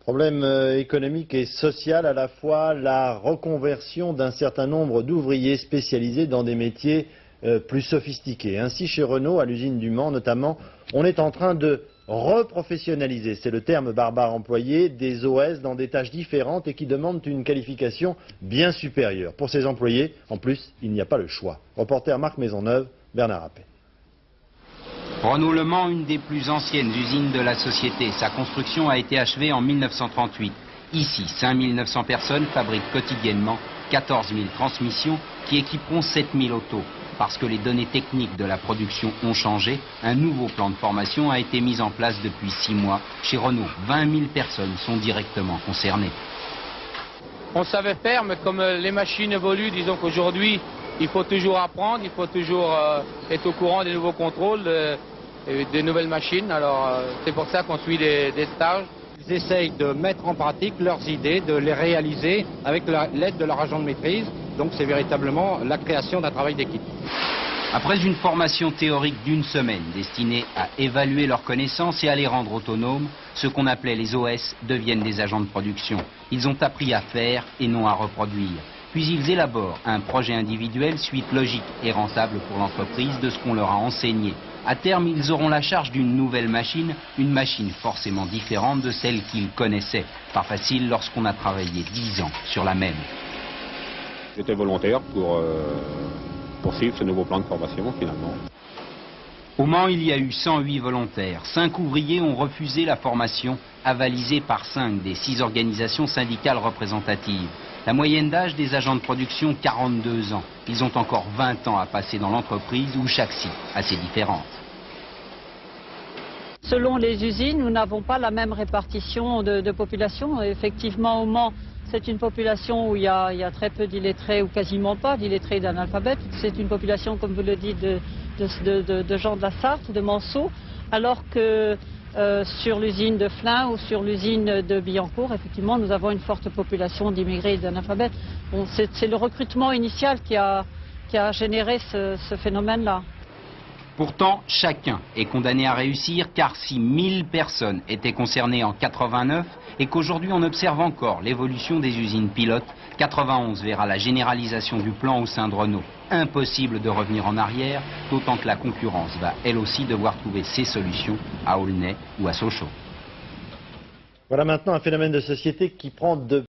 Problème économique et social à la fois, la reconversion d'un certain nombre d'ouvriers spécialisés dans des métiers plus sophistiqués. Ainsi, chez Renault, à l'usine du Mans notamment, on est en train de reprofessionnaliser, c'est le terme barbare employé, des OS dans des tâches différentes et qui demandent une qualification bien supérieure. Pour ces employés, en plus, il n'y a pas le choix. Reporter Marc Maisonneuve, Bernard Appet. Renault Le Mans, une des plus anciennes usines de la société. Sa construction a été achevée en 1938. Ici, 5900 personnes fabriquent quotidiennement 14 000 transmissions qui équiperont 7 000 autos. Parce que les données techniques de la production ont changé, un nouveau plan de formation a été mis en place depuis 6 mois. Chez Renault, 20 000 personnes sont directement concernées. On savait faire, mais comme les machines évoluent, disons qu'aujourd'hui, il faut toujours apprendre, il faut toujours être au courant des nouveaux contrôles, des nouvelles machines. Alors c'est pour ça qu'on suit des stages. Ils essayent de mettre en pratique leurs idées, de les réaliser avec l'aide de leur agent de maîtrise. Donc c'est véritablement la création d'un travail d'équipe. Après une formation théorique d'une semaine destinée à évaluer leurs connaissances et à les rendre autonomes, ceux qu'on appelait les OS deviennent des agents de production. Ils ont appris à faire et non à reproduire. Puis ils élaborent un projet individuel, suite logique et rentable pour l'entreprise de ce qu'on leur a enseigné. À terme, ils auront la charge d'une nouvelle machine, une machine forcément différente de celle qu'ils connaissaient. Pas facile lorsqu'on a travaillé 10 ans sur la même. J'étais volontaire pour poursuivre ce nouveau plan de formation finalement. Au Mans, il y a eu 108 volontaires. 5 ouvriers ont refusé la formation, avalisée par 5 des 6 organisations syndicales représentatives. La moyenne d'âge des agents de production, 42 ans. Ils ont encore 20 ans à passer dans l'entreprise où chaque site a ses différences. Selon les usines, nous n'avons pas la même répartition de population. Effectivement, au Mans, c'est une population où il y a très peu d'illettrés ou quasiment pas d'illettrés et d'analphabètes. C'est une population, comme vous le dites, de gens de la Sarthe, de Manceau, alors que sur l'usine de Flins ou sur l'usine de Billancourt, effectivement, nous avons une forte population d'immigrés et d'analphabètes. Bon, c'est le recrutement initial qui a généré ce phénomène-là. Pourtant, chacun est condamné à réussir, car si 1000 personnes étaient concernées en 89 et qu'aujourd'hui on observe encore l'évolution des usines pilotes, 91 verra la généralisation du plan au sein de Renault. Impossible de revenir en arrière, d'autant que la concurrence va elle aussi devoir trouver ses solutions à Aulnay ou à Sochaux. Voilà maintenant un phénomène de société qui prend de